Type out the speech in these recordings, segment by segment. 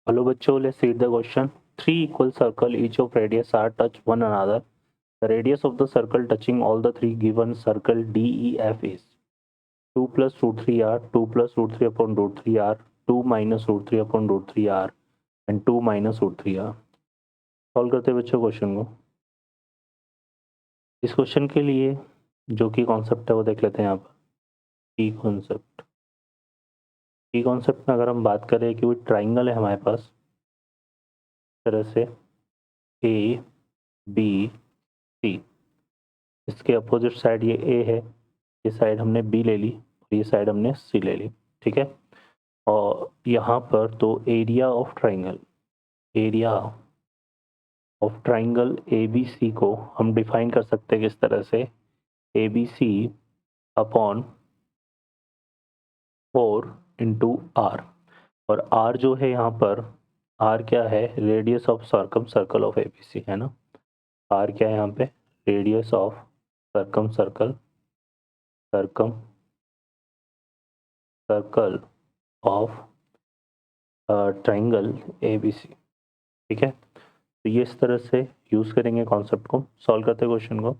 Hello bachcho, let's read the question. Three equal circle, each of radius r touch one another. The radius of the circle touching all the three given circle DEF is 2 plus root 3r, 2 plus root 3 upon root 3r, 2 minus root 3 upon root 3r and 2 minus root 3r. Solve करते हैं बच्चों question को। इस question के लिए जो कि concept है वो देख लेते हैं यहाँ पर। की कॉन्सेप्ट में अगर हम बात करें कि वो ट्राइंगल है हमारे पास इस तरह से ए बी सी, इसके अपोजिट साइड ये ए है, ये साइड हमने बी ले ली और ये साइड हमने सी ले ली, ठीक है। और यहाँ पर तो area of triangle A B C को हम डिफाइन कर सकते हैं किस तरह से, A B C upon 4 into R, और आर जो है यहाँ पर, आर क्या है, radius of circle of A B C है ना। आर क्या है यहाँ पे, radius of circle of triangle A B C, ठीक है। तो ये इस तरह से यूज़ करेंगे कॉन्सेप्ट को। सॉल्व करते हैं क्वेश्चन को।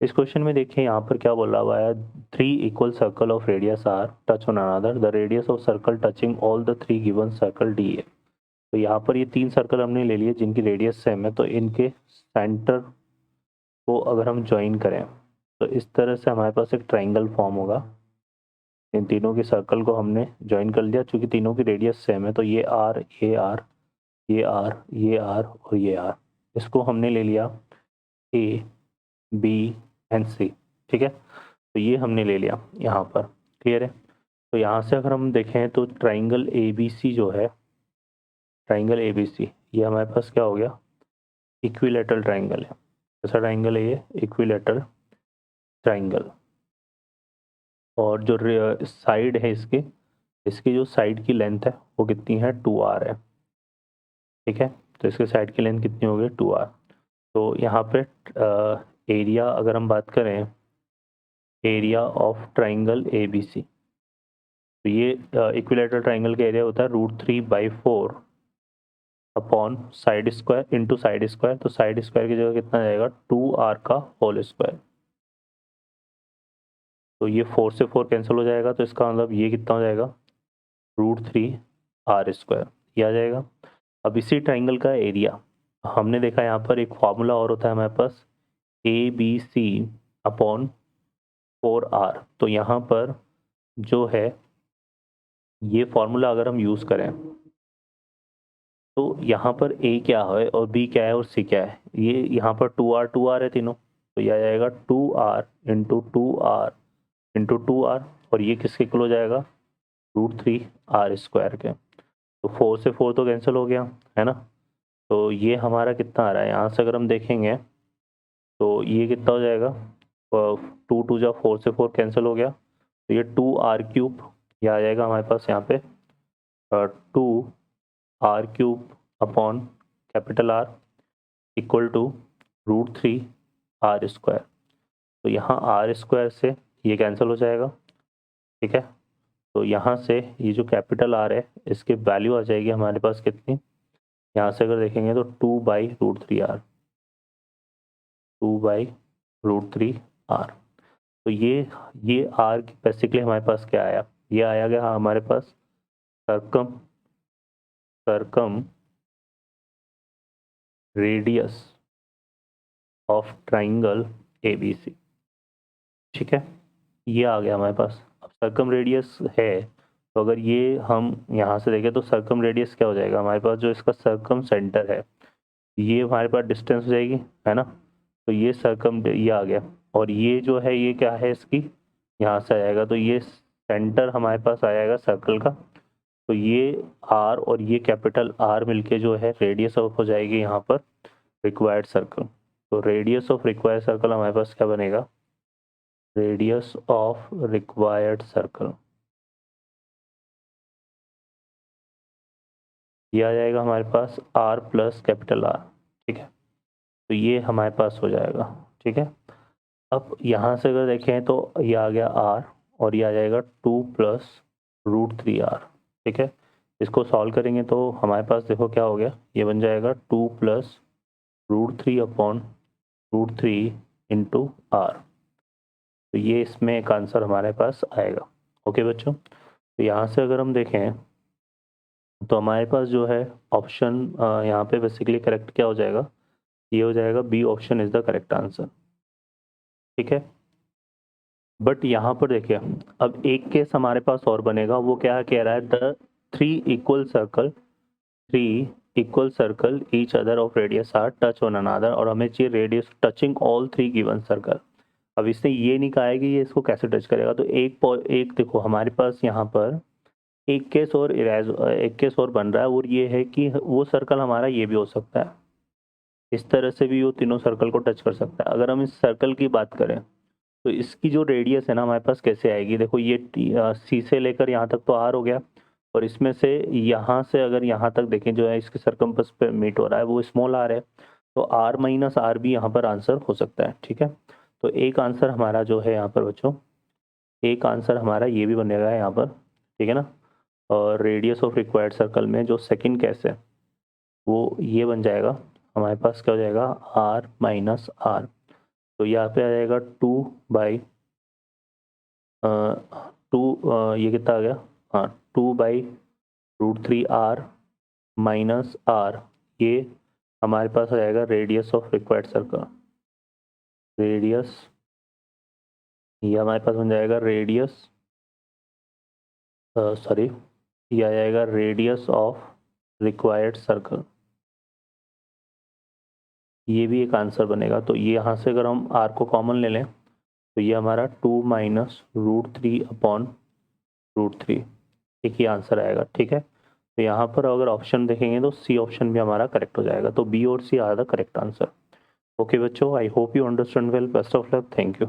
इस क्वेश्चन में देखिए यहाँ पर क्या बोला हुआ है, 3 equal circle of radius R touch on another, the radius of circle touching all the 3 given circle D A. तो यहाँ पर ये 3 सर्कल हमने ले लिए जिनकी रेडियस सेम है, तो इनके सेंटर को अगर हम ज्वाइन करें तो इस तरह से हमारे पास एक ट्राइंगल फॉर्म होगा। इन तीनों के सर्कल को हमने ज्वाइन कर लिया, चूँकि तीनों की रेडियस सेम है, तो ये आर, ये आर, ये आर, ये आर और ये आर, इसको हमने ले लिया ए बी एंड सी, ठीक है। तो ये हमने ले लिया यहाँ पर, क्लियर है। तो यहाँ से अगर हम देखें तो ट्राइंगल ए बी सी जो है, ट्राइंगल ए बी सी, ये हमारे पास क्या हो गया, इक्विलेटरल ट्राइंगल है। कैसा ट्राइंगल है ये, इक्विलेटरल ट्राइंगल। और जो साइड है इसकी जो साइड की लेंथ है वो कितनी है, 2r है, ठीक है। तो इसके साइड की लेंथ कितनी होगी, 2r। तो यहाँ पे एरिया अगर हम बात करें, area of triangle A B C, तो ये इक्विलेटरल ट्राइंगल का एरिया होता है √3/4 upon side square into side square. तो साइड स्क्वायर की जगह कितना जाएगा, 2r का होल स्क्वायर। तो ये 4 से 4 कैंसिल हो जाएगा, तो इसका मतलब ये कितना हो जाएगा, √3r², ये आ जाएगा। अब इसी ट्राइंगल का एरिया हमने देखा, यहाँ पर एक फार्मूला और होता है हमारे पास, ए बी सी अपॉन 4r। तो यहाँ पर जो है ये फॉर्मूला अगर हम यूज़ करें तो यहाँ पर ए क्या है और बी क्या है और सी क्या है, ये यहाँ पर 2r है तीनों, तो यह आ जाएगा 2r into 2r into 2r, और ये किसके इक्वल हो जाएगा, √3r² के। तो 4 से 4 तो कैंसिल हो गया है ना। तो ये हमारा कितना आ रहा है, यहाँ से अगर हम देखेंगे तो ये कितना हो जाएगा, 2 2 जा 4 से 4 कैंसिल हो गया, तो ये 2r³ यह आ जाएगा हमारे पास यहाँ पे 2r³ upon capital R equal to √3r²। तो यहाँ r² से ये कैंसिल हो जाएगा, ठीक है। तो यहाँ से ये जो कैपिटल R है इसकी वैल्यू आ जाएगी हमारे पास कितनी, यहाँ से अगर देखेंगे तो 2/√3r, 2/√3r। तो ये r बेसिकली हमारे पास क्या आया, ये आया गया हमारे पास circumradius of triangle A B C, ठीक है। ये आ गया हमारे पास। अब सर्कम रेडियस है, तो अगर ये हम यहाँ से देखें तो सर्कम रेडियस क्या हो जाएगा हमारे पास, जो इसका सर्कम सेंटर है, ये हमारे पास डिस्टेंस हो जाएगी, है ना। तो ये ये आ गया, और ये जो है ये क्या है इसकी, यहाँ से आएगा, तो ये सेंटर हमारे पास आ जाएगा सर्कल का। तो ये r और ये कैपिटल R मिलके जो है रेडियस ऑफ हो जाएगी यहाँ पर रिक्वायर्ड सर्कल। तो रेडियस ऑफ रिक्वायर्ड सर्कल हमारे पास क्या बनेगा, रेडियस ऑफ रिक्वायर्ड सर्कल, ये आ जाएगा हमारे पास r प्लस कैपिटल R, ठीक है। तो ये हमारे पास हो जाएगा, ठीक है। अब यहाँ से अगर देखें तो ये आ गया r और ये आ जाएगा 2 + √3r, ठीक है। इसको सॉल्व करेंगे तो हमारे पास देखो क्या हो गया, ये बन जाएगा 2 प्लस √3/√3 इंटू आर। तो ये इसमें एक आंसर हमारे पास आएगा। ओके बच्चों, तो यहाँ से अगर हम देखें तो हमारे पास जो है ऑप्शन यहाँ पे बेसिकली करेक्ट क्या हो जाएगा, ये हो जाएगा B option is the correct answer. ठीक है, बट यहाँ पर देखिए अब एक केस हमारे पास और बनेगा, वो क्या कह रहा है, the 3 equal circle each other of radius are touch on another, और हमें चाहिए radius touching all 3 given circle. अब इसने ये नहीं कहा है कि ये इसको कैसे टच करेगा, तो एक देखो हमारे पास यहाँ पर एक केस और बन रहा है, और ये है कि वो सर्कल हमारा ये भी हो सकता है, इस तरह से भी वो तीनों सर्कल को टच कर सकता है। अगर हम इस सर्कल की बात करें तो इसकी जो रेडियस है ना हमारे पास कैसे आएगी, देखो ये सी से लेकर यहाँ तक तो आर हो गया, और इसमें से यहाँ से अगर यहाँ तक देखें जो है इसके सरकमफेरेंस पे मीट हो रहा है वो स्मॉल आर है, तो आर माइनस आर भी यहाँ पर आंसर हो सकता है। ठीक है, तो एक आंसर हमारा जो है यहाँ पर बच्चों, एक आंसर हमारा ये भी बनेगा यहाँ पर। ठीक है ना, और रेडियस ऑफ रिक्वायर्ड सर्कल में जो सेकंड केस है वो ये बन जाएगा, हमारे पास क्या हो जाएगा, आर माइनस आर। तो यहाँ पे आ जाएगा 2 ये कितना आ गया, हाँ 2/√3r माइनस आर, ये हमारे पास आ जाएगा radius of required circle. Radius ये हमारे पास बन जाएगा रेडियस, सॉरी ये आ जाएगा रेडियस ऑफ रिक्वायर्ड सर्कल, ये भी एक आंसर बनेगा। तो ये यहाँ से अगर हम r को कॉमन ले लें तो ये हमारा 2 माइनस √3/√3, एक ही आंसर आएगा। ठीक है, तो यहाँ पर अगर ऑप्शन देखेंगे तो सी ऑप्शन भी हमारा करेक्ट हो जाएगा, तो बी और C are the correct answer. Okay बच्चों, I hope you understand well, best of luck, thank you.